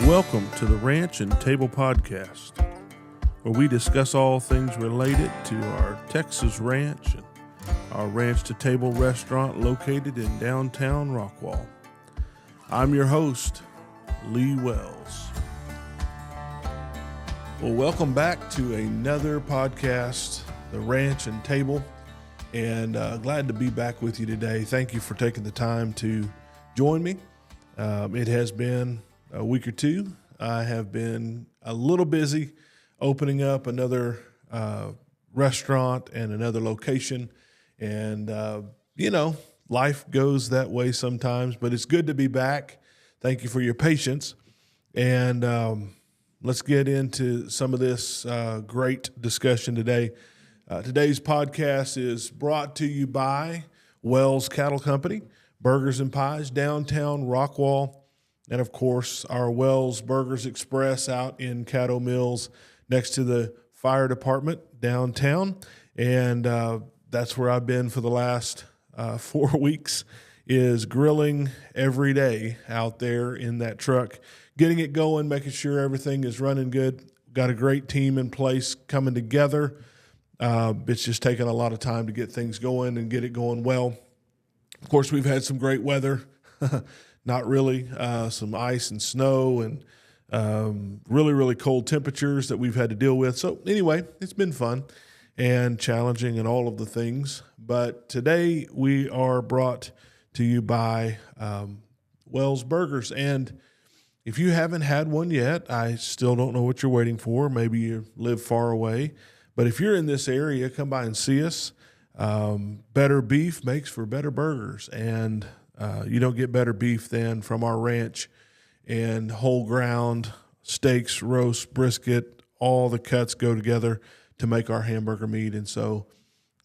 Welcome to the Ranch and Table Podcast, where we discuss all things related to our Texas ranch and our Ranch to Table restaurant located in downtown Rockwall. I'm your host, Lee Wells. Well, welcome back to another podcast, the Ranch and Table, and glad to be back with you today. Thank you for taking the time to join me. It has been a week or two. I have been a little busy opening up another restaurant and another location. And, life goes that way sometimes, but it's good to be back. Thank you for your patience. And let's get into some of this great discussion today. Today's podcast is brought to you by Wells Cattle Company, Burgers and Pies, downtown Rockwall, and of course our Wells Burgers Express out in Caddo Mills next to the fire department downtown. And that's where I've been for the last 4 weeks, is grilling every day out there in that truck, getting it going, making sure everything is running good. Got a great team in place coming together. It's just taken a lot of time to get things going and get it going well. Of course, we've had some great weather, not really, some ice and snow and really, really cold temperatures that we've had to deal with. So anyway, it's been fun and challenging and all of the things. But today we are brought to you by Wells Burgers. And if you haven't had one yet, I still don't know what you're waiting for. Maybe you live far away. But if you're in this area, come by and see us. Better beef makes for better burgers, and you don't get better beef than from our ranch. And whole ground steaks, roast, brisket, all the cuts go together to make our hamburger meat. And so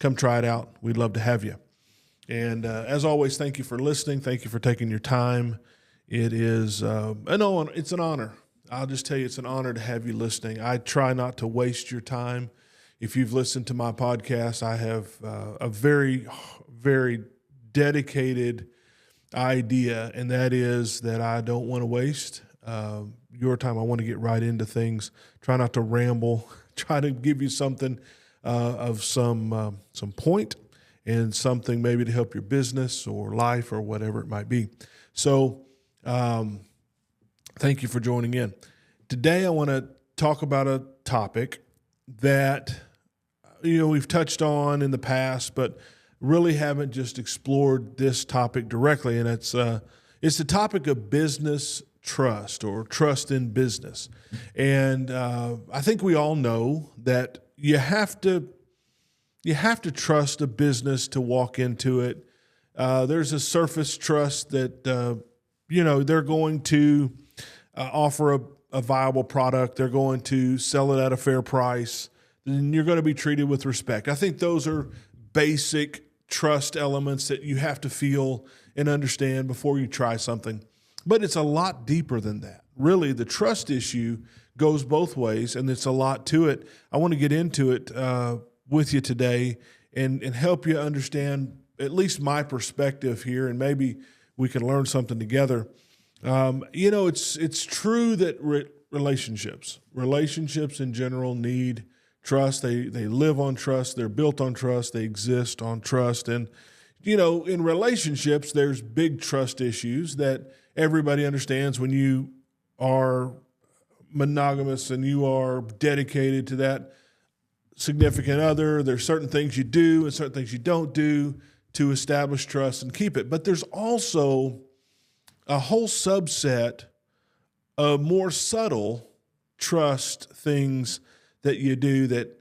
come try it out. We'd love to have you. And as always, thank you for listening. Thank you for taking your time. It is it's an honor. I'll just tell you, it's an honor to have you listening. I try not to waste your time. If you've listened to my podcast, I have a very, very dedicated idea, and that is that I don't want to waste your time. I want to get right into things. Try not to ramble. Try to give you something of some point and something maybe to help your business or life or whatever it might be. So thank you for joining in. Today I want to talk about a topic that we've touched on in the past, but really haven't just explored this topic directly. And it's the topic of business trust, or trust in business. And I think we all know that you have to trust a business to walk into it. There's a surface trust that they're going to offer a viable product. They're going to sell it at a fair price. Then you're going to be treated with respect. I think those are basic trust elements that you have to feel and understand before you try something. But it's a lot deeper than that. Really, the trust issue goes both ways, and it's a lot to it. I want to get into it with you today and help you understand at least my perspective here, and maybe we can learn something together. It's true that relationships in general need trust. They live on trust. They're built on trust. They exist on trust. And, in relationships, there's big trust issues that everybody understands. When you are monogamous and you are dedicated to that significant other, there's certain things you do and certain things you don't do to establish trust and keep it. But there's also a whole subset of more subtle trust things that you do that,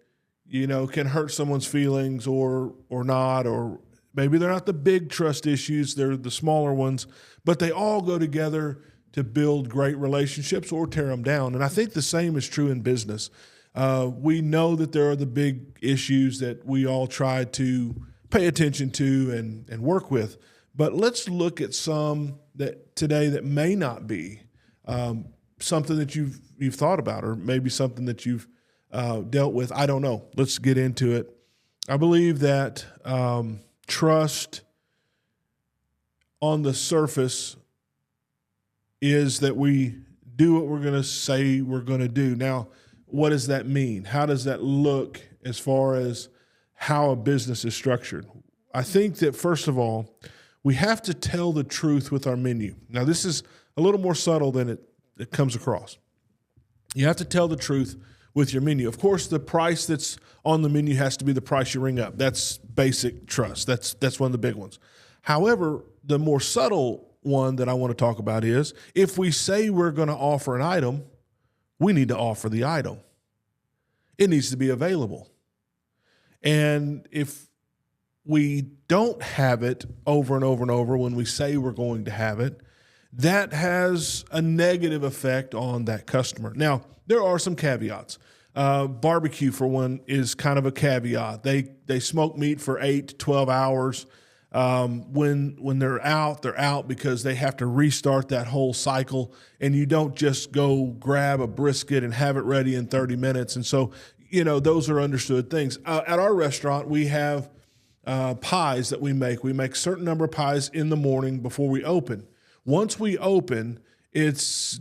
can hurt someone's feelings or not, or maybe they're not the big trust issues, they're the smaller ones, but they all go together to build great relationships or tear them down. And I think the same is true in business. We know that there are the big issues that we all try to pay attention to and work with, but let's look at some that today that may not be something that you've thought about, or maybe something that you've dealt with. I don't know. Let's get into it. I believe that trust on the surface is that we do what we're going to say we're going to do. Now, what does that mean? How does that look as far as how a business is structured? I think that, first of all, we have to tell the truth with our menu. Now, this is a little more subtle than it comes across. You have to tell the truth with your menu. Of course, the price that's on the menu has to be the price you ring up. That's basic trust. That's one of the big ones. However, the more subtle one that I want to talk about is if we say we're going to offer an item, we need to offer the item. It needs to be available. And if we don't have it over and over and over when we say we're going to have it, that has a negative effect on that customer. Now, there are some caveats. Barbecue, for one, is kind of a caveat. They smoke meat for 8 to 12 hours. When they're out because they have to restart that whole cycle, and you don't just go grab a brisket and have it ready in 30 minutes. And so, those are understood things. At our restaurant, we have pies that we make. We make a certain number of pies in the morning before we open. Once we open, it's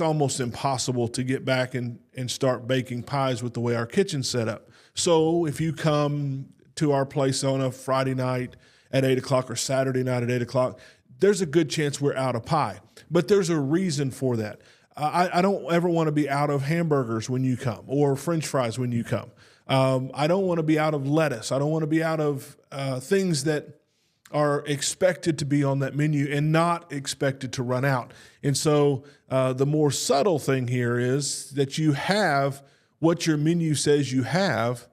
almost impossible to get back and start baking pies with the way our kitchen's set up. So if you come to our place on a Friday night at 8 o'clock or Saturday night at 8 o'clock, there's a good chance we're out of pie. But there's a reason for that. I don't ever want to be out of hamburgers when you come or French fries when you come. I don't want to be out of lettuce. I don't want to be out of things that are expected to be on that menu and not expected to run out. And so the more subtle thing here is that you have what your menu says you have,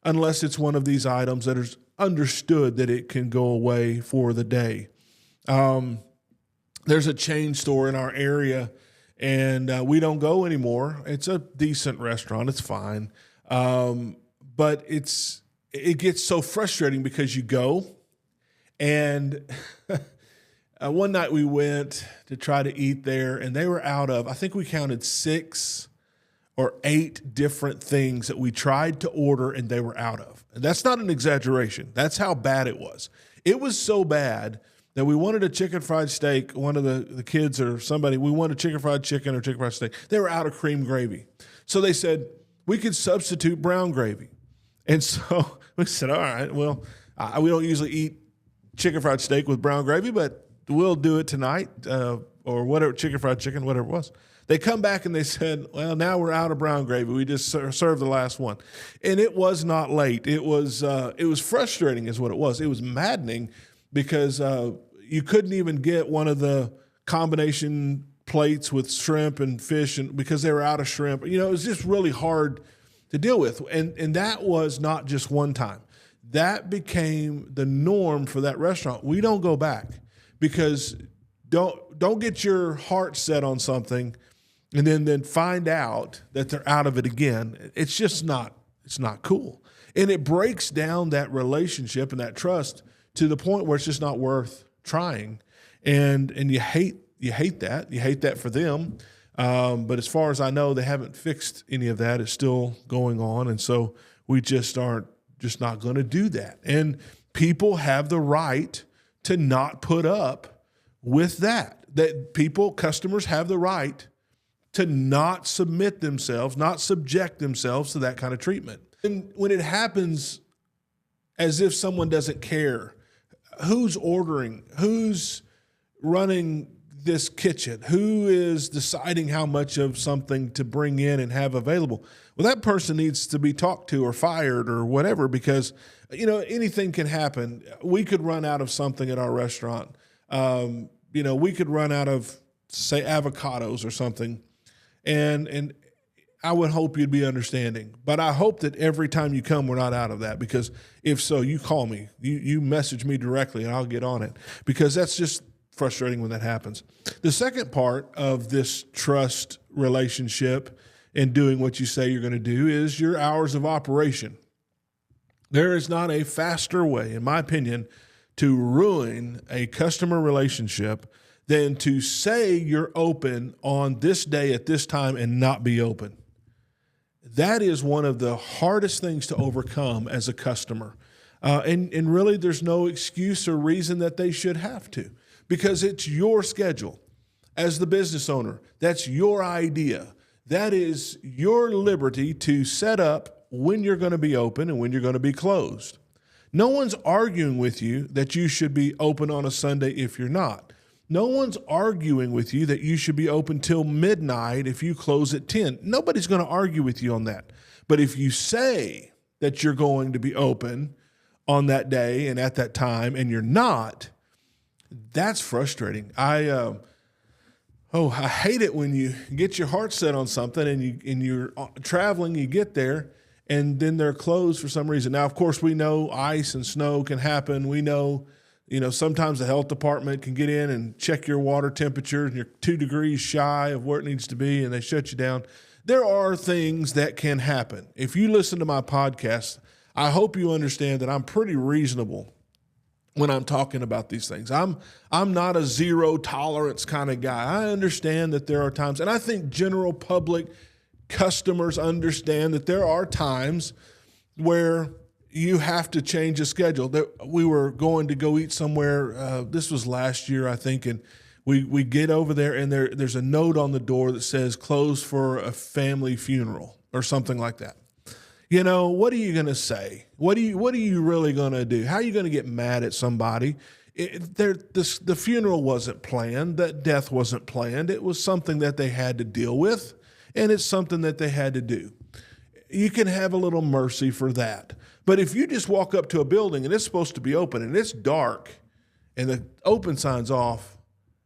unless it's one of these items that is understood that it can go away for the day. There's a chain store in our area, and we don't go anymore. It's a decent restaurant. It's fine. But it gets so frustrating because you go, and one night we went to try to eat there, and they were out of, I think we counted 6 or 8 different things that we tried to order and they were out of. And that's not an exaggeration. That's how bad it was. It was so bad that we wanted a chicken fried steak. One of the kids or somebody, we wanted chicken fried chicken or chicken fried steak. They were out of cream gravy. So they said, we could substitute brown gravy. And so we said, all right, well, we don't usually eat chicken fried steak with brown gravy, but we'll do it tonight or whatever, chicken fried chicken, whatever it was. They come back and they said, well, now we're out of brown gravy. We just served the last one. And it was not late. It was frustrating is what it was. It was maddening because you couldn't even get one of the combination plates with shrimp and fish because they were out of shrimp. It was just really hard to deal with. And that was not just one time. That became the norm for that restaurant. We don't go back because don't get your heart set on something and then find out that they're out of it again. It's just not cool. And it breaks down that relationship and that trust to the point where it's just not worth trying. And you hate that. You hate that for them. But as far as I know, they haven't fixed any of that. It's still going on. And so we just aren't just not going to do that. And people have the right to not put up with that. Customers have the right to not submit themselves, not subject themselves to that kind of treatment. And when it happens as if someone doesn't care, who's ordering, who's running this kitchen, who is deciding how much of something to bring in and have available? Well, that person needs to be talked to or fired or whatever because, anything can happen. We could run out of something at our restaurant. We could run out of, say, avocados or something. And I would hope you'd be understanding. But I hope that every time you come, we're not out of that, because if so, you call me. You message me directly, and I'll get on it, because that's just frustrating when that happens. The second part of this trust relationship and doing what you say you're going to do is your hours of operation. There is not a faster way, in my opinion, to ruin a customer relationship than to say you're open on this day at this time and not be open. That is one of the hardest things to overcome as a customer. And really, there's no excuse or reason that they should have to, because it's your schedule. as the business owner. That's your idea. That is your liberty to set up when you're going to be open and when you're going to be closed. No one's arguing with you that you should be open on a Sunday if you're not. No one's arguing with you that you should be open till midnight if you close at 10. Nobody's going to argue with you on that. But if you say that you're going to be open on that day and at that time and you're not, that's frustrating. I hate it when you get your heart set on something and you're traveling, you get there, and then they're closed for some reason. Now, of course, we know ice and snow can happen. We know, sometimes the health department can get in and check your water temperature and you're 2 degrees shy of where it needs to be and they shut you down. There are things that can happen. If you listen to my podcast, I hope you understand that I'm pretty reasonable when I'm talking about these things. I'm not a zero tolerance kind of guy. I understand that there are times, and I think general public customers understand that there are times where you have to change a schedule. We were going to go eat somewhere. This was last year, I think, and we get over there, and there's a note on the door that says closed for a family funeral or something like that. What are you going to say? What are you really going to do? How are you going to get mad at somebody? The funeral wasn't planned. That death wasn't planned. It was something that they had to deal with, and it's something that they had to do. You can have a little mercy for that. But if you just walk up to a building and it's supposed to be open and it's dark and the open sign's off,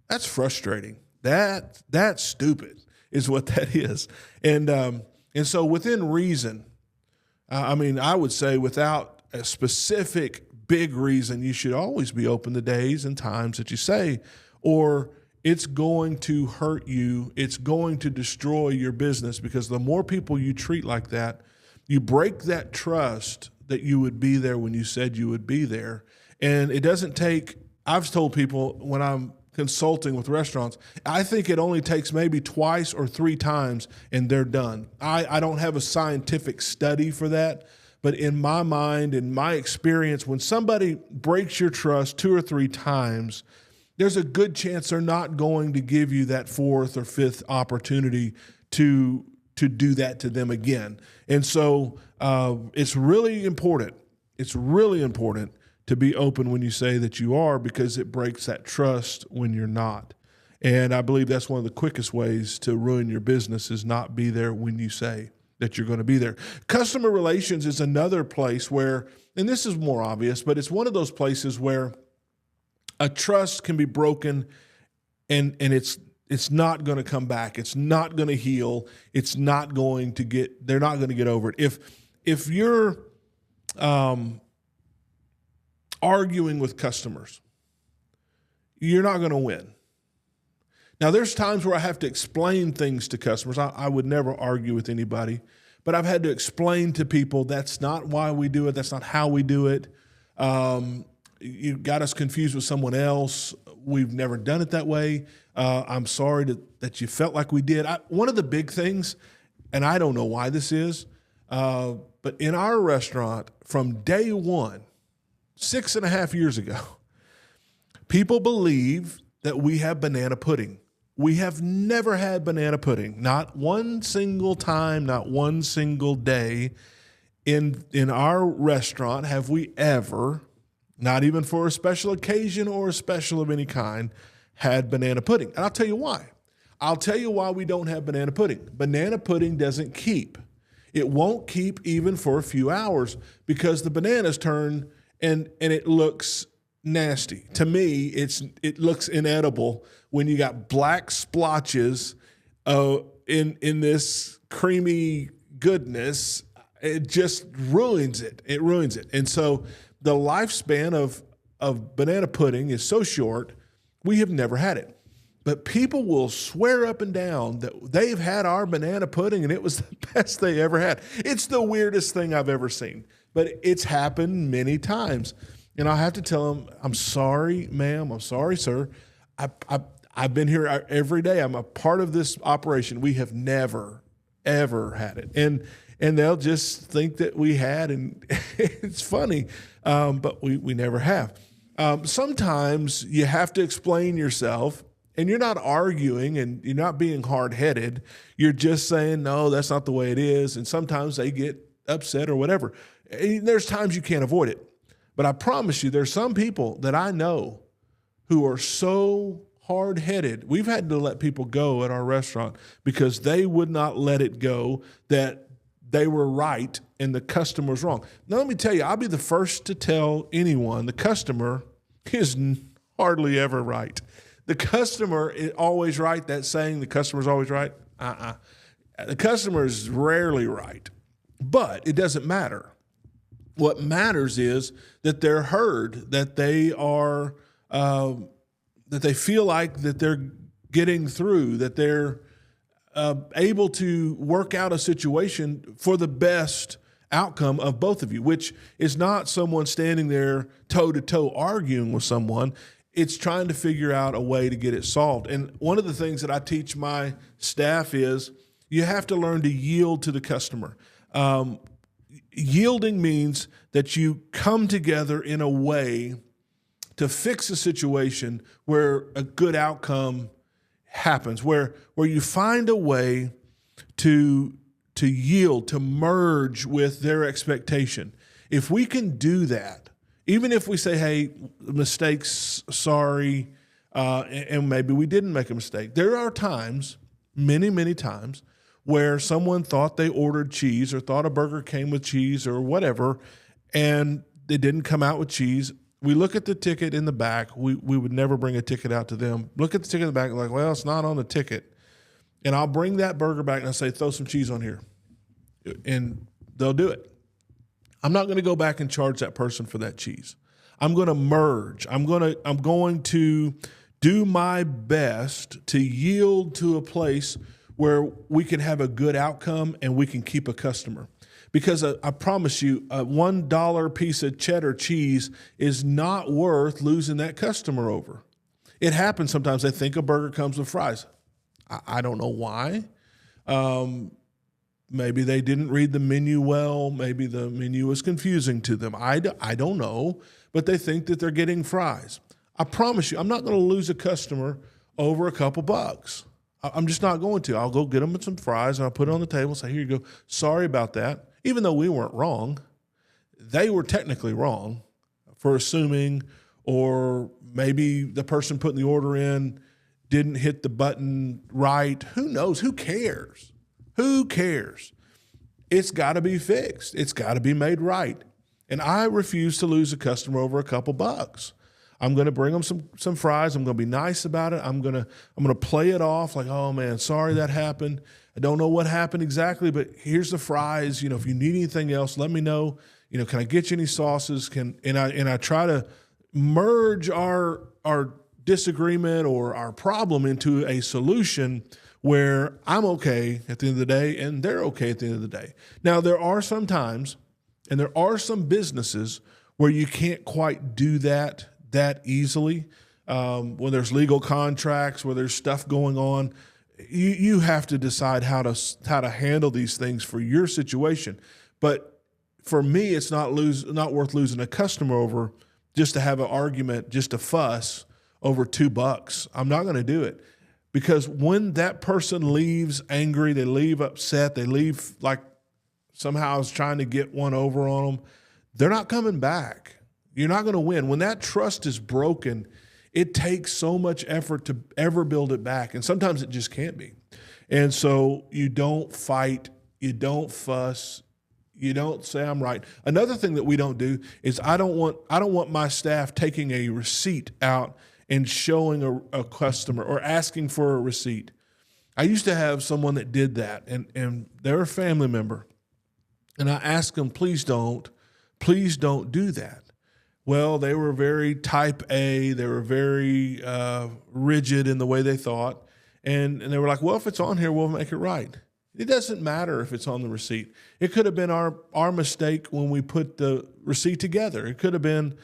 that's frustrating. That's stupid is what that is. And so within reason, I would say without a specific big reason, you should always be open the days and times that you say, or it's going to hurt you. It's going to destroy your business, because the more people you treat like that, you break that trust that you would be there when you said you would be there. And it doesn't take, I've told people when I'm consulting with restaurants, I think it only takes maybe 2 or 3 times and they're done. I don't have a scientific study for that, but in my mind, in my experience, when somebody breaks your trust 2 or 3 times, there's a good chance they're not going to give you that 4th or 5th opportunity to do that to them again. And so it's really important. It's really important to be open when you say that you are, because it breaks that trust when you're not. And I believe that's one of the quickest ways to ruin your business, is not be there when you say that you're going to be there. Customer relations is another place where, and this is more obvious, but it's one of those places where a trust can be broken and it's not going to come back. It's not going to heal. It's not going to they're not going to get over it. If you're arguing with customers, you're not going to win. Now, there's times where I have to explain things to customers. I would never argue with anybody, but I've had to explain to people that's not why we do it. That's not how we do it. You got us confused with someone else. We've never done it that way. I'm sorry that you felt like we did. One of the big things, and I don't know why this is, but in our restaurant from day one, 6.5 years ago, people believe that we have banana pudding. We have never had banana pudding. Not one single time, not one single day in our restaurant have we ever, not even for a special occasion or a special of any kind, had banana pudding. And I'll tell you why. I'll tell you why we don't have banana pudding. Banana pudding doesn't keep. It won't keep even for a few hours, because the bananas turn and it looks nasty. To me, it looks inedible when you got black splotches in this creamy goodness. It just ruins it. It ruins it. And so the lifespan of banana pudding is so short, we have never had it. But people will swear up and down that they've had our banana pudding and it was the best they ever had. It's the weirdest thing I've ever seen, but it's happened many times. And I have to tell them, I'm sorry, ma'am. I'm sorry, sir. I've been here every day. I'm a part of this operation. We have never, ever had it. And they'll just think that we had, and it's funny, but we never have. Sometimes you have to explain yourself, And you're not arguing and you're not being hard-headed. You're just saying, no, that's not the way it is. And sometimes they get upset or whatever. And there's times you can't avoid it. But I promise you, there's some people that I know who are so hard-headed. We've had to let people go at our restaurant because they would not let it go that they were right and the customer was wrong. Now, let me tell you, I'll be the first to tell anyone the customer is hardly ever right. The customer is always right. That saying, the customer's always right. The customer is rarely right, but it doesn't matter. What matters is that they're heard, that they are, that they feel like that they're getting through, that they're able to work out a situation for the best outcome of both of you, which is not someone standing there toe-to-toe arguing with someone. It's trying to figure out a way to get it solved. And one of the things that I teach my staff is you have to learn to yield to the customer. Yielding means that you come together in a way to fix a situation where a good outcome happens, where you find a way to yield, to merge with their expectation. If we can do that, even if we say, hey, mistakes, sorry, and maybe we didn't make a mistake. There are times, many, many times, where someone thought they ordered cheese or thought a burger came with cheese or whatever, and they didn't come out with cheese. We look at the ticket in the back. We would never bring a ticket out to them. Look at the ticket in the back and like, well, it's not on the ticket. And I'll bring that burger back and I'll say, throw some cheese on here. And they'll do it. I'm not going to go back and charge that person for that cheese. I'm going to merge. I'm going to do my best to yield to a place where we can have a good outcome and we can keep a customer. Because I promise you, a $1 piece of cheddar cheese is not worth losing that customer over. It happens sometimes. They think a burger comes with fries. I don't know why. Maybe they didn't read the menu well. Maybe the menu was confusing to them. I don't know, but they think that they're getting fries. I promise you, I'm not going to lose a customer over a couple bucks. I'm just not going to. I'll go get them some fries, and I'll put it on the table and say, here you go. Sorry about that. Even though we weren't wrong, they were technically wrong for assuming, or maybe the person putting the order in didn't hit the button right. Who knows? Who cares? Who cares? It's got to be fixed. It's got to be made right. And I refuse to lose a customer over a couple bucks. I'm going to bring them some fries. I'm going to be nice about it. I'm going to play it off like, oh man, sorry that happened. I don't know what happened exactly, but here's the fries. If you need anything else, let me know. Can I get you any sauces? And I try to merge our disagreement or our problem into a solution where I'm okay at the end of the day and they're okay at the end of the day. Now, there are some times and there are some businesses where you can't quite do that easily. When there's legal contracts, where there's stuff going on, you have to decide how to handle these things for your situation. But for me, it's not worth losing a customer over just to have an argument, just to fuss over $2. I'm not going to do it. Because when that person leaves angry, they leave upset, they leave like somehow I was trying to get one over on them, they're not coming back. You're not going to win. When that trust is broken, it takes so much effort to ever build it back. And sometimes it just can't be. And so you don't fight, you don't fuss, you don't say I'm right. Another thing that we don't do is I don't want my staff taking a receipt out and showing a customer or asking for a receipt. I used to have someone that did that, and they're a family member. And I asked them, please don't do that. Well, they were very type A. They were very rigid in the way they thought. And they were like, well, if it's on here, we'll make it right. It doesn't matter if it's on the receipt. It could have been our mistake when we put the receipt together. It could have been,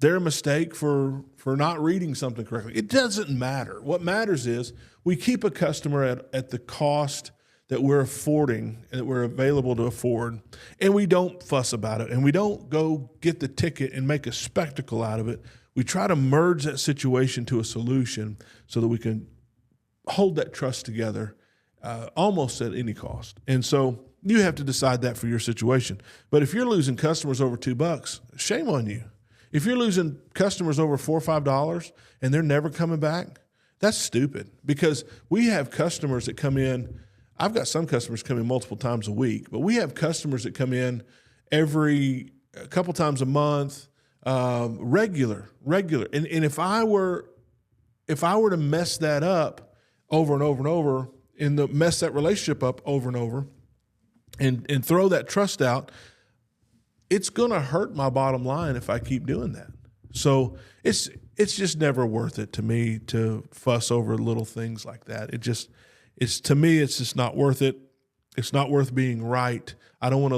their mistake for not reading something correctly. It doesn't matter. What matters is we keep a customer at the cost that we're affording and that we're available to afford, and we don't fuss about it, and we don't go get the ticket and make a spectacle out of it. we try to merge that situation to a solution so that we can hold that trust together almost at any cost. And so you have to decide that for your situation. But if you're losing customers over $2, shame on you. If you're losing customers over $4 or $5 and they're never coming back, that's stupid, because we have customers that come in. I've got some customers come in multiple times a week, but we have customers that come in a couple times a month, regular. And if I were to mess that up over and over and over, and mess that relationship up over and over, and throw that trust out, it's going to hurt my bottom line if I keep doing that. So it's just never worth it to me to fuss over little things like that. To me, it's just not worth it. It's not worth being right. I don't want to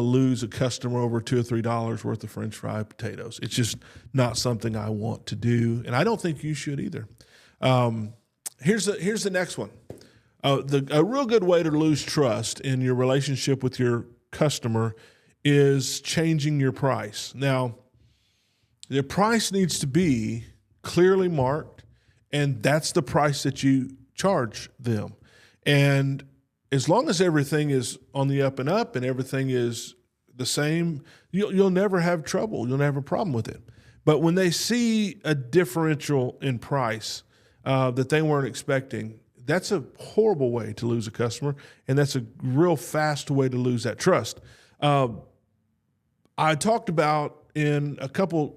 lose a customer over $2 or $3 worth of French fry potatoes. It's just not something I want to do, and I don't think you should either. Here's the next one. A real good way to lose trust in your relationship with your customer is changing your price. Now, the price needs to be clearly marked, and that's the price that you charge them. And as long as everything is on the up and up and everything is the same, you'll never have trouble. You'll never have a problem with it. But when they see a differential in price that they weren't expecting, that's a horrible way to lose a customer, and that's a real fast way to lose that trust. I talked about in a couple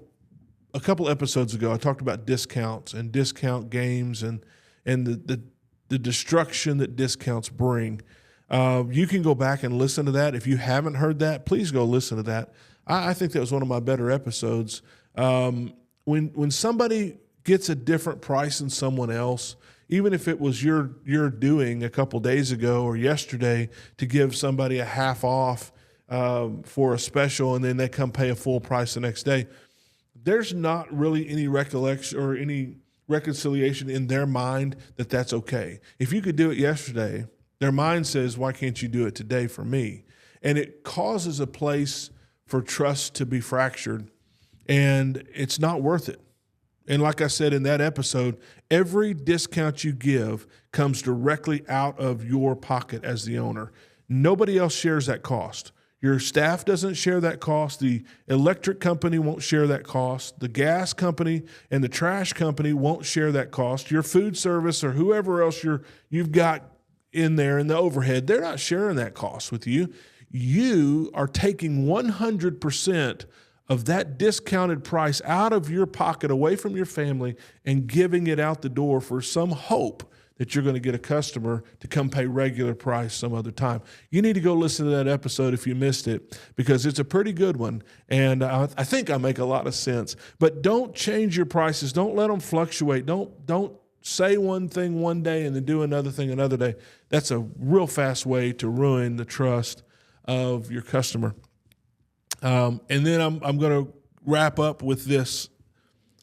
episodes ago, I talked about discounts and discount games and the destruction that discounts bring. You can go back and listen to that. If you haven't heard that, please go listen to that. I think that was one of my better episodes. When somebody gets a different price than someone else, even if it was your doing a couple days ago or yesterday, to give somebody a half off for a special, and then they come pay a full price the next day, there's not really any recollection or any reconciliation in their mind that that's okay. If you could do it yesterday, their mind says, why can't you do it today for me? And it causes a place for trust to be fractured, and it's not worth it. And like I said in that episode, every discount you give comes directly out of your pocket as the owner. Nobody else shares that cost. Your staff doesn't share that cost. The electric company won't share that cost. The gas company and the trash company won't share that cost. Your food service or whoever else you've got in there in the overhead, they're not sharing that cost with you. You are taking 100% of that discounted price out of your pocket, away from your family, and giving it out the door for some hope that you're going to get a customer to come pay regular price some other time. You need to go listen to that episode if you missed it, because it's a pretty good one, and I think I make a lot of sense. But don't change your prices. Don't let them fluctuate. Don't say one thing one day and then do another thing another day. That's a real fast way to ruin the trust of your customer. And then I'm going to wrap up with this.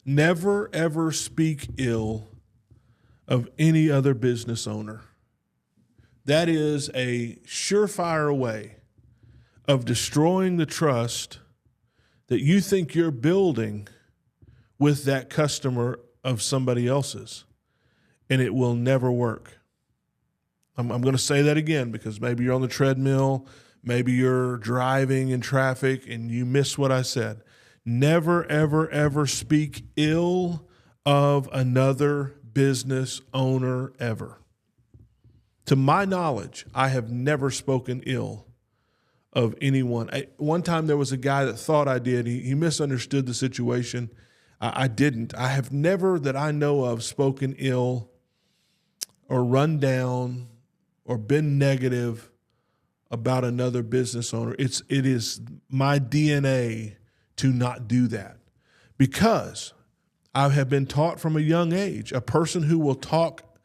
Never, ever speak ill of any other business owner. That is a surefire way of destroying the trust that you think you're building with that customer of somebody else's, and it will never work. I'm going to say that again, because maybe you're on the treadmill, maybe you're driving in traffic and you miss what I said. Never, ever, ever speak ill of another business owner ever. To my knowledge, I have never spoken ill of anyone. One time there was a guy that thought I did. He misunderstood the situation. I didn't. I have never, that I know of, spoken ill or run down or been negative about another business owner. It is my DNA to not do that, because I have been taught from a young age, a person who will talk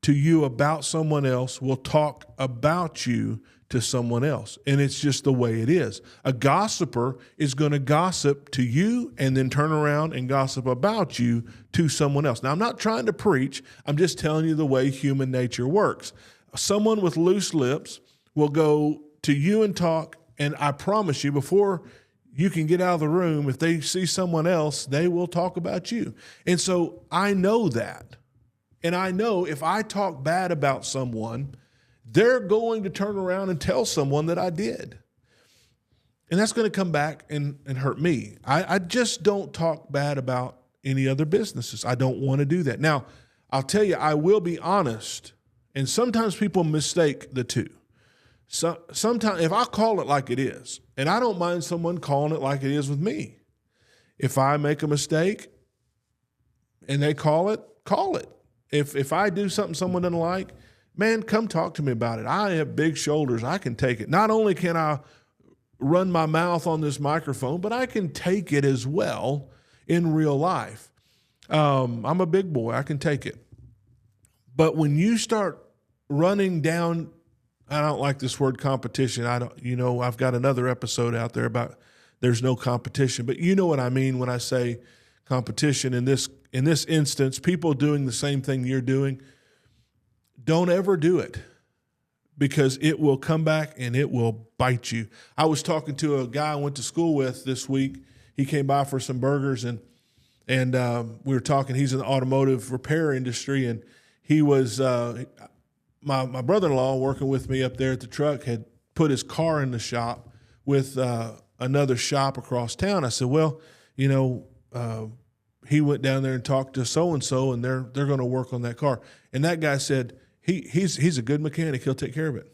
to you about someone else will talk about you to someone else. And it's just the way it is. A gossiper is going to gossip to you and then turn around and gossip about you to someone else. Now, I'm not trying to preach. I'm just telling you the way human nature works. Someone with loose lips will go to you and talk, and I promise you, before you can get out of the room. If they see someone else, they will talk about you. And so I know that. And I know if I talk bad about someone, they're going to turn around and tell someone that I did. And that's going to come back and hurt me. I just don't talk bad about any other businesses. I don't want to do that. Now, I'll tell you, I will be honest, and sometimes people mistake the two. So sometimes, if I call it like it is, and I don't mind someone calling it like it is with me. If I make a mistake and they call it, call it. If I do something someone doesn't like, man, come talk to me about it. I have big shoulders. I can take it. Not only can I run my mouth on this microphone, but I can take it as well in real life. I'm a big boy. I can take it. But when you start running down, I don't like this word competition. I've got another episode out there about there's no competition, but you know what I mean when I say competition. In this instance, people doing the same thing you're doing, don't ever do it, because it will come back and it will bite you. I was talking to a guy I went to school with this week. He came by for some burgers, and we were talking. He's in the automotive repair industry, and he was my brother-in-law working with me up there at the truck had put his car in the shop with another shop across town. I said, well, he went down there and talked to so-and-so, and they're going to work on that car. And that guy said, he's a good mechanic. He'll take care of it.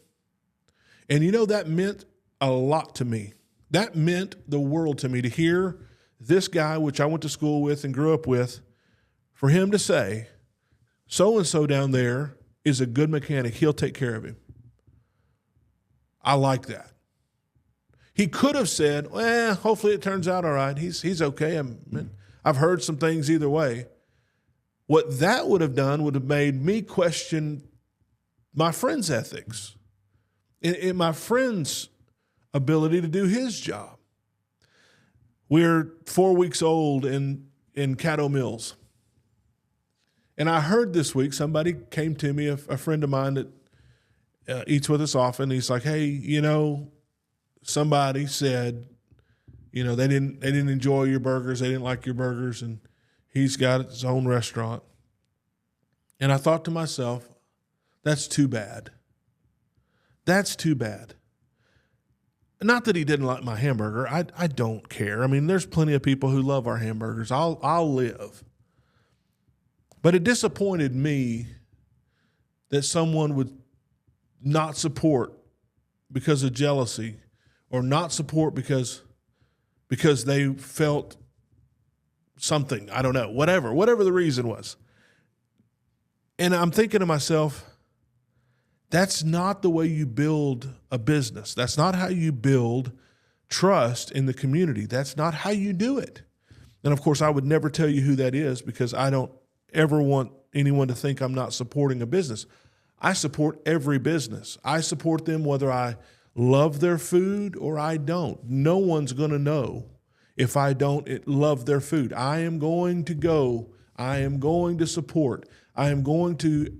And that meant a lot to me. That meant the world to me to hear this guy, which I went to school with and grew up with, for him to say, so-and-so down there is a good mechanic. He'll take care of him. I like that. He could have said, well, hopefully it turns out all right. He's okay. I've heard some things either way. What that would have done would have made me question my friend's ethics and my friend's ability to do his job. We're 4 weeks old in Caddo Mills. And I heard this week, somebody came to me, a friend of mine that eats with us often. He's like, hey, somebody said, they didn't enjoy your burgers. They didn't like your burgers. And he's got his own restaurant. And I thought to myself, that's too bad. That's too bad. Not that he didn't like my hamburger. I don't care. I mean, there's plenty of people who love our hamburgers. I'll live. But it disappointed me that someone would not support because of jealousy, or not support because they felt something. I don't know, whatever the reason was. And I'm thinking to myself, that's not the way you build a business. That's not how you build trust in the community. That's not how you do it. And of course, I would never tell you who that is, because I don't ever want anyone to think I'm not supporting a business. I support every business. I support them whether I love their food or I don't. No one's going to know if I don't love their food. I am going to go. I am going to support. I'm going to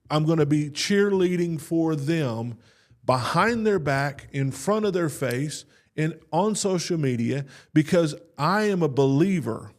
be cheerleading for them behind their back, in front of their face, and on social media, because I am a believer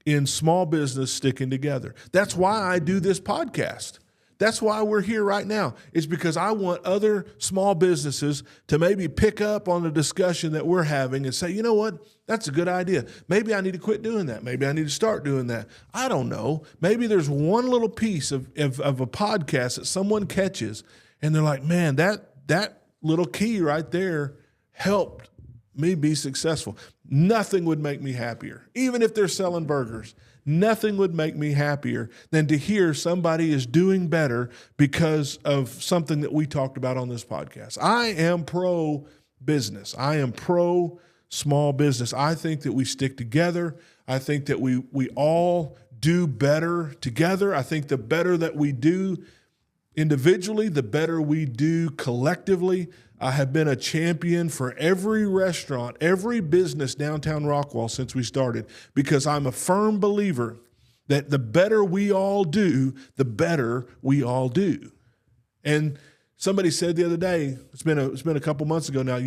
in small business sticking together. That's why I do this podcast. That's why we're here right now. It's because I want other small businesses to maybe pick up on the discussion that we're having and say, you know what, that's a good idea. Maybe I need to quit doing that. Maybe I need to start doing that. I don't know. Maybe there's one little piece of a podcast that someone catches and they're like, man, that little key right there helped me be successful. Nothing would make me happier. Even if they're selling burgers, nothing would make me happier than to hear somebody is doing better because of something that we talked about on this podcast. I am pro business. I am pro small business. I think that we stick together. I think that we all do better together. I think the better that we do individually, the better we do collectively. I have been a champion for every restaurant, every business downtown Rockwall since we started, because I'm a firm believer that the better we all do, the better we all do. And somebody said the other day, it's been a couple months ago now,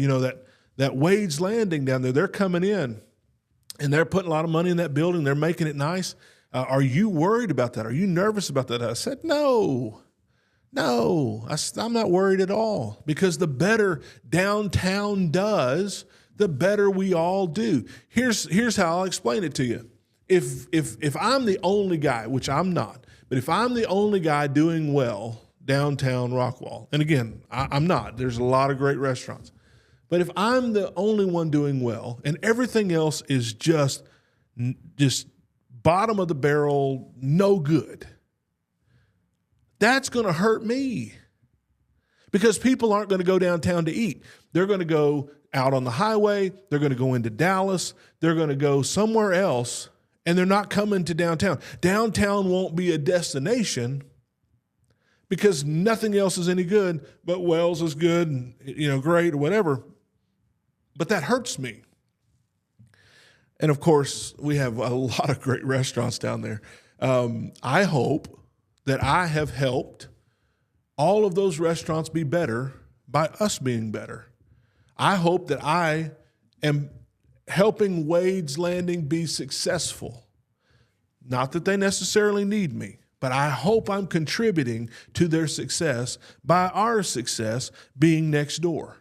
that Wade's Landing down there, they're coming in and they're putting a lot of money in that building. They're making it nice. Are you worried about that? Are you nervous about that? I said, no, I'm not worried at all, because the better downtown does, the better we all do. Here's how I'll explain it to you. If I'm the only guy, which I'm not, but if I'm the only guy doing well downtown Rockwall, and again, I'm not, there's a lot of great restaurants, but if I'm the only one doing well and everything else is just bottom of the barrel, no good, that's going to hurt me, because people aren't going to go downtown to eat. They're going to go out on the highway. They're going to go into Dallas. They're going to go somewhere else, and they're not coming to downtown. Downtown won't be a destination because nothing else is any good, but Wells is good and, great or whatever. But that hurts me. And of course, we have a lot of great restaurants down there. I hope that I have helped all of those restaurants be better by us being better. I hope that I am helping Wade's Landing be successful. Not that they necessarily need me, but I hope I'm contributing to their success by our success being next door.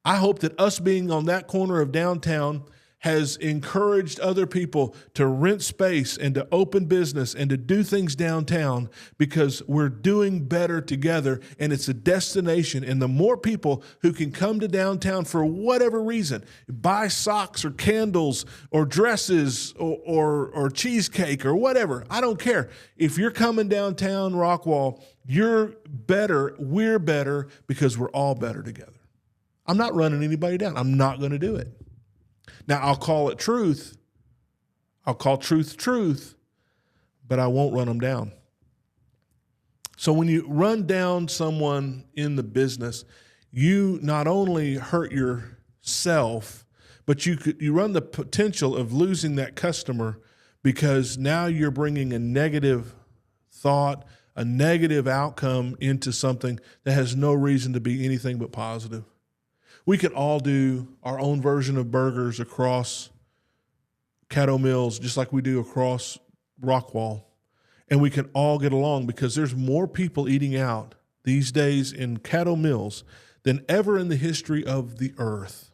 I hope that us being on that corner of downtown has encouraged other people to rent space and to open business and to do things downtown, because we're doing better together, and it's a destination. And the more people who can come to downtown for whatever reason, buy socks or candles or dresses or cheesecake or whatever, I don't care. If you're coming downtown Rockwall, you're better, we're better, because we're all better together. I'm not running anybody down. I'm not going to do it. Now, I'll call it truth. I'll call truth, but I won't run them down. So when you run down someone in the business, you not only hurt yourself, but you run the potential of losing that customer, because now you're bringing a negative thought, a negative outcome into something that has no reason to be anything but positive. We could all do our own version of burgers across Caddo Mills, just like we do across Rockwall. And we can all get along, because there's more people eating out these days in Caddo Mills than ever in the history of the earth.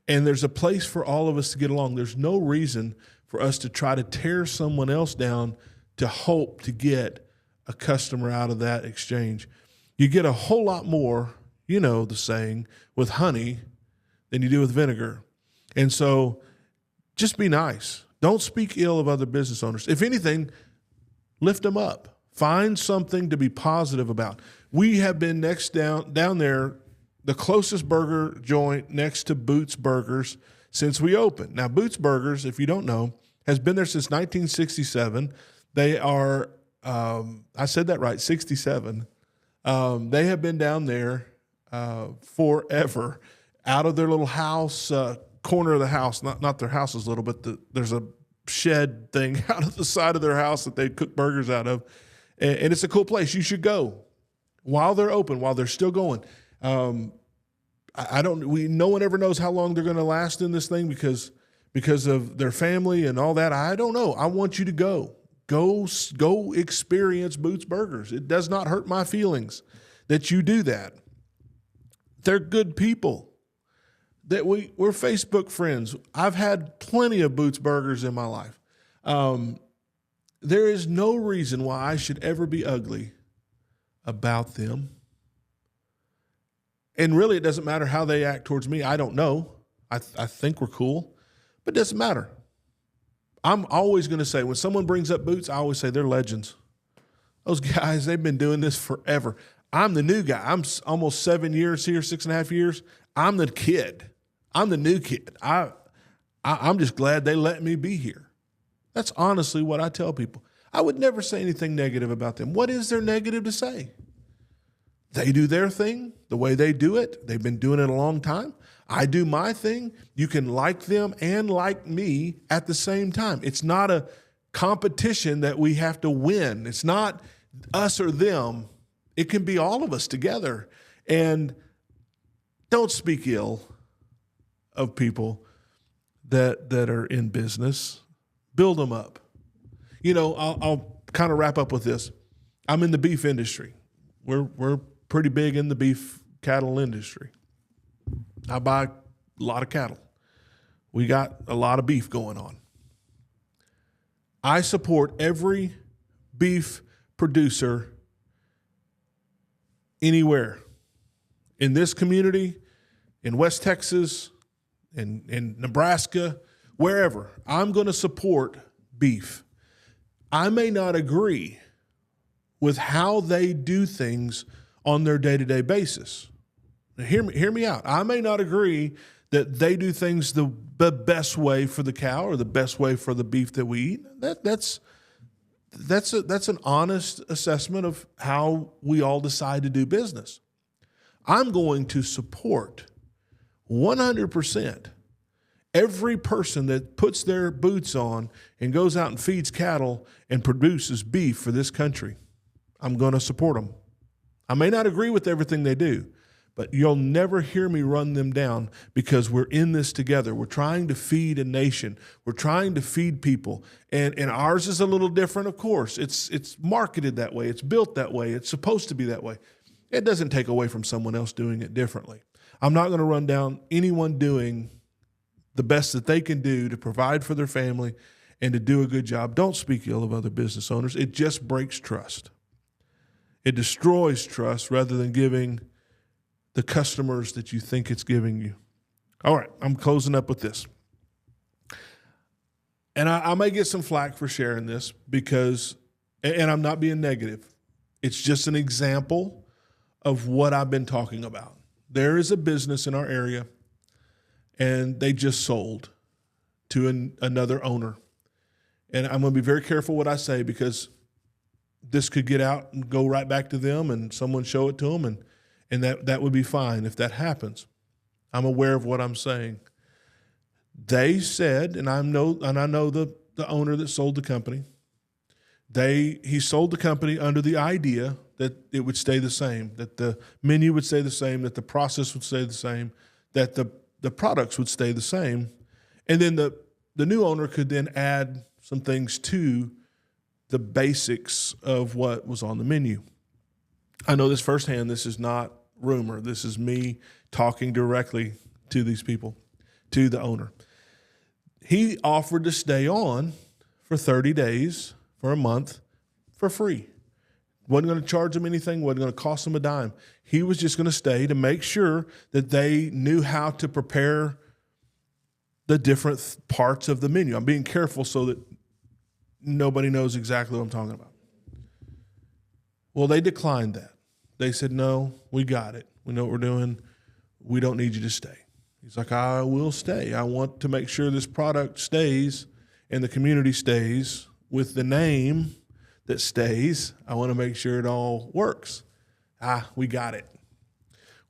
And there's a place for all of us to get along. There's no reason for us to try to tear someone else down to hope to get a customer out of that exchange. You get a whole lot more, you know the saying, with honey than you do with vinegar. And so just be nice. Don't speak ill of other business owners. If anything, lift them up. Find something to be positive about. We have been down there, the closest burger joint next to Boots Burgers since we opened. Now, Boots Burgers, if you don't know, has been there since 1967. They are, I said that right, 67. They have been down there forever, out of their little house, corner of the house. Not their house is little, but there's a shed thing out of the side of their house that they cook burgers out of, and it's a cool place. You should go while they're open, while they're still going. No one ever knows how long they're going to last in this thing because of their family and all that. I don't know. I want you to go experience Boots Burgers. It does not hurt my feelings that you do that. They're good people. That we're Facebook friends. I've had plenty of Boots Burgers in my life. There is no reason why I should ever be ugly about them. And really, it doesn't matter how they act towards me. I don't know. I think we're cool, but it doesn't matter. I'm always going to say, when someone brings up Boots, I always say they're legends. Those guys, they've been doing this forever. I'm the new guy. I'm almost 7 years here, 6.5 years. I'm the kid. I'm the new kid. I'm just glad they let me be here. That's honestly what I tell people. I would never say anything negative about them. What is there negative to say? They do their thing the way they do it. They've been doing it a long time. I do my thing. You can like them and like me at the same time. It's not a competition that we have to win. It's not us or them. It can be all of us together. And don't speak ill of people that are in business. Build them up. I'll kind of wrap up with this. I'm in the beef industry. We're pretty big in the beef cattle industry. I buy a lot of cattle. We got a lot of beef going on. I support every beef producer anywhere in this community, in West Texas, in Nebraska, wherever. I'm going to support beef. I may not agree with how they do things on their day-to-day basis. Now, hear me out. I may not agree that they do things the best way for the cow or the best way for the beef that we eat. That's an honest assessment of how we all decide to do business. I'm going to support 100% every person that puts their boots on and goes out and feeds cattle and produces beef for this country. I'm going to support them. I may not agree with everything they do, but you'll never hear me run them down because we're in this together. We're trying to feed a nation. We're trying to feed people. And ours is a little different, of course. It's marketed that way. It's built that way. It's supposed to be that way. It doesn't take away from someone else doing it differently. I'm not going to run down anyone doing the best that they can do to provide for their family and to do a good job. Don't speak ill of other business owners. It just breaks trust. It destroys trust rather than giving the customers that you think it's giving you. All right, I'm closing up with this. And I may get some flack for sharing this because, and I'm not being negative, it's just an example of what I've been talking about. There is a business in our area, and they just sold to another owner. And I'm going to be very careful what I say because this could get out and go right back to them and someone show it to them, and that would be fine if that happens. I'm aware of what I'm saying. They said, and I know the owner that sold the company, he sold the company under the idea that it would stay the same, that the menu would stay the same, that the process would stay the same, that the products would stay the same. And then the new owner could then add some things to the basics of what was on the menu. I know this firsthand. This is not rumor. This is me talking directly to these people, to the owner. He offered to stay on for 30 days, for a month, for free. Wasn't going to charge them anything, wasn't going to cost them a dime. He was just going to stay to make sure that they knew how to prepare the different parts of the menu. I'm being careful so that nobody knows exactly what I'm talking about. Well, they declined that. They said, no, we got it. We know what we're doing. We don't need you to stay. He's like, I will stay. I want to make sure this product stays and the community stays with the name that stays. I want to make sure it all works. We got it.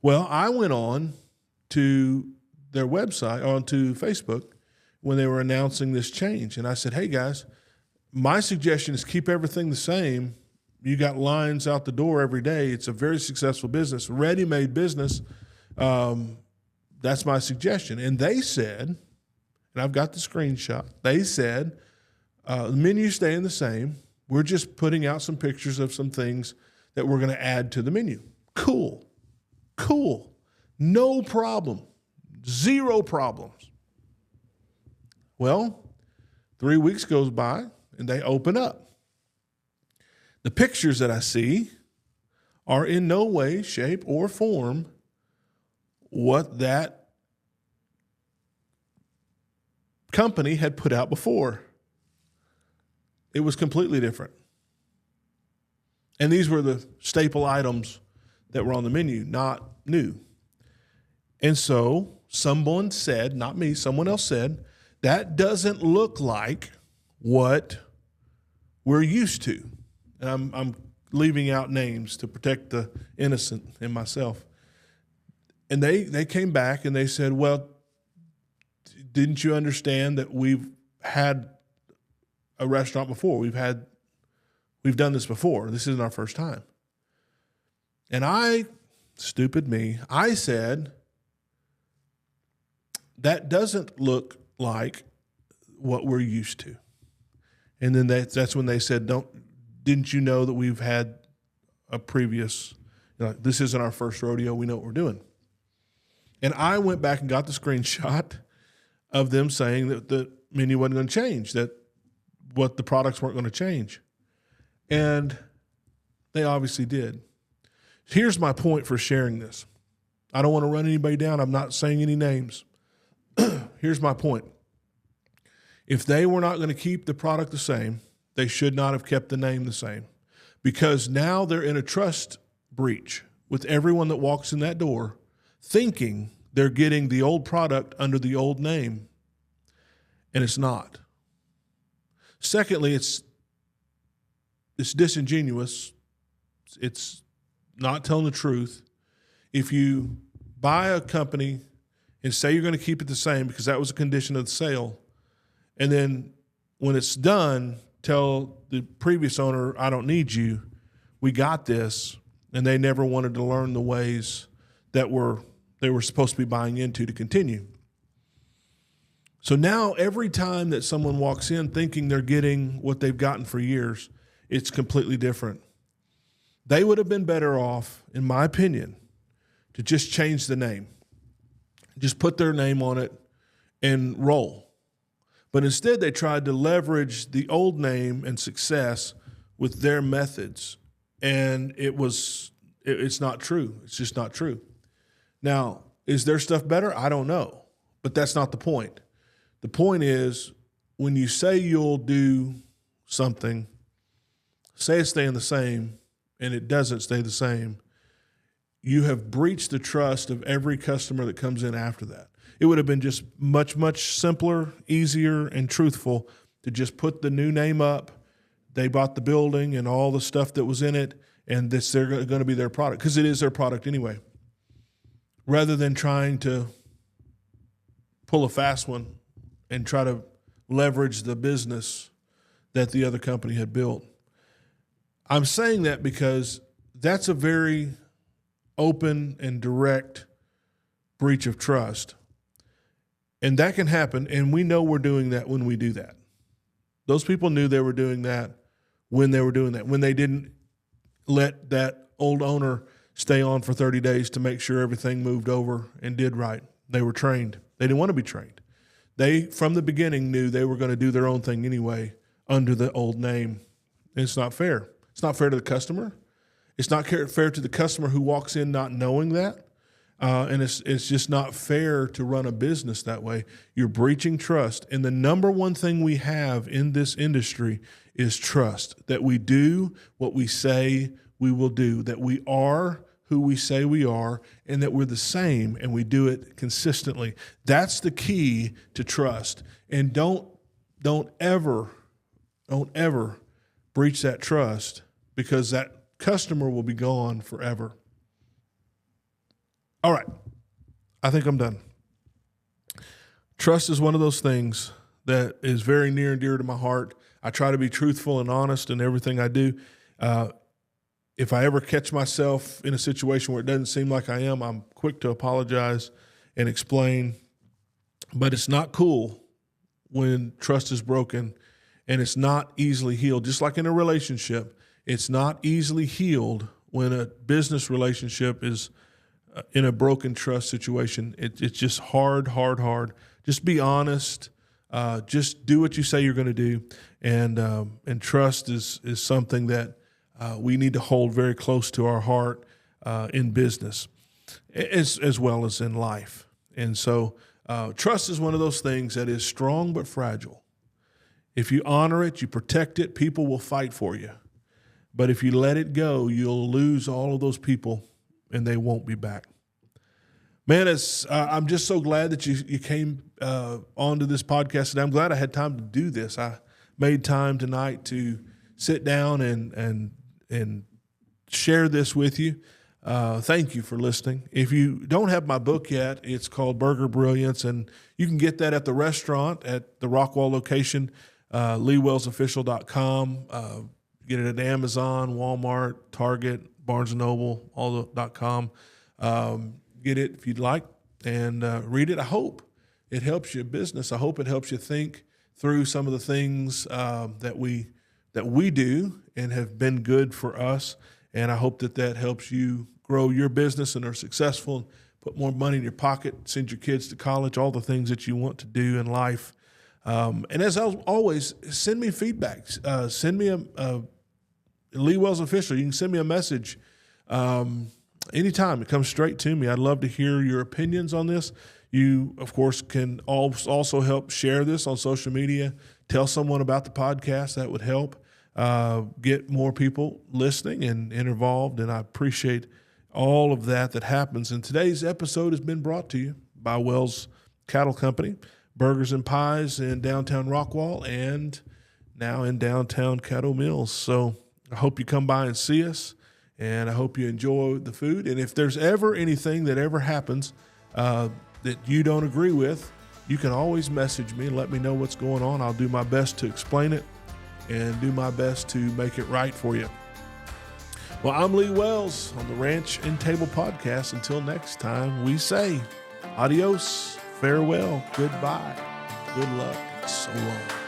Well, I went on to their website, onto Facebook, when they were announcing this change. And I said, hey, guys, my suggestion is keep everything the same. You got lines out the door every day. It's a very successful business, ready-made business. That's my suggestion. And they said, and I've got the screenshot, they said, the menu staying the same. We're just putting out some pictures of some things that we're going to add to the menu. Cool. No problem. Zero problems. Well, 3 weeks goes by, and they open up. The pictures that I see are in no way, shape, or form what that company had put out before. It was completely different. And these were the staple items that were on the menu, not new. And so someone said, not me, someone else said, that doesn't look like what we're used to. And I'm leaving out names to protect the innocent and myself. And they came back and they said, well, didn't you understand that we've had a restaurant before? We've done this before. This isn't our first time. And stupid me, I said, that doesn't look like what we're used to. And then that's when they said, didn't you know that we've had a previous, this isn't our first rodeo, we know what we're doing. And I went back and got the screenshot of them saying that the menu wasn't going to change, that what the products weren't going to change. And they obviously did. Here's my point for sharing this. I don't want to run anybody down. I'm not saying any names. Here's my point. If they were not going to keep the product the same, they should not have kept the name the same, because now they're in a trust breach with everyone that walks in that door, thinking they're getting the old product under the old name, and it's not. Secondly, it's disingenuous. It's not telling the truth. If you buy a company and say you're going to keep it the same because that was a condition of the sale, and then when it's done, tell the previous owner, I don't need you, we got this, and they never wanted to learn the ways that they were supposed to be buying into to continue. So now every time that someone walks in thinking they're getting what they've gotten for years, it's completely different. They would have been better off, in my opinion, to just change the name. Just put their name on it and roll. But instead they tried to leverage the old name and success with their methods. And it's not true. It's just not true. Now, is their stuff better? I don't know. But that's not the point. The point is, when you say you'll do something, say it's staying the same, and it doesn't stay the same, you have breached the trust of every customer that comes in after that. It would have been just much, much simpler, easier, and truthful to just put the new name up. They bought the building and all the stuff that was in it, and they're going to be their product, because it is their product anyway, rather than trying to pull a fast one and try to leverage the business that the other company had built. I'm saying that because that's a very open and direct breach of trust. And that can happen, and we know we're doing that when we do that. Those people knew they were doing that when they were doing that, when they didn't let that old owner stay on for 30 days to make sure everything moved over and did right. They were trained. They didn't want to be trained. They, from the beginning, knew they were going to do their own thing anyway under the old name. And it's not fair. It's not fair to the customer. It's not fair to the customer who walks in not knowing that. And it's just not fair to run a business that way. You're breaching trust. And the number one thing we have in this industry is trust, that we do what we say we will do, that we are who we say we are, and that we're the same and we do it consistently. That's the key to trust. And don't ever breach that trust, because that customer will be gone forever. All right, I think I'm done. Trust is one of those things that is very near and dear to my heart. I try to be truthful and honest in everything I do. If I ever catch myself in a situation where it doesn't seem like I am, I'm quick to apologize and explain. But it's not cool when trust is broken, and it's not easily healed. Just like in a relationship, it's not easily healed when a business relationship is in a broken trust situation. It's just hard. Just be honest. Just do what you say you're going to do. And trust is something that we need to hold very close to our heart in business as well as in life. And so trust is one of those things that is strong but fragile. If you honor it, you protect it, people will fight for you. But if you let it go, you'll lose all of those people, and they won't be back. Man, I'm just so glad that you came onto this podcast, and I'm glad I had time to do this. I made time tonight to sit down and share this with you. Thank you for listening. If you don't have my book yet, it's called Burger Brilliance, and you can get that at the restaurant at the Rockwall location, LeeWellsOfficial.com. Get it at Amazon, Walmart, Target, Barnes & Noble, all.com. Get it if you'd like, and read it. I hope it helps your business. I hope it helps you think through some of the things that we do and have been good for us. And I hope that helps you grow your business and are successful and put more money in your pocket, send your kids to college, all the things that you want to do in life. And as always, send me feedback. Send me a Lee Wells Official. You can send me a message anytime. It comes straight to me. I'd love to hear your opinions on this. You, of course, can also help share this on social media. Tell someone about the podcast. That would help get more people listening and involved, and I appreciate all of that happens. And today's episode has been brought to you by Wells Cattle Company, Burgers and Pies in downtown Rockwall and now in downtown Caddo Mills. So I hope you come by and see us, and I hope you enjoy the food. And if there's ever anything that ever happens that you don't agree with, you can always message me and let me know what's going on. I'll do my best to explain it and do my best to make it right for you. Well, I'm Lee Wells on the Ranch and Table Podcast. Until next time, we say adios, farewell, goodbye, good luck, so long.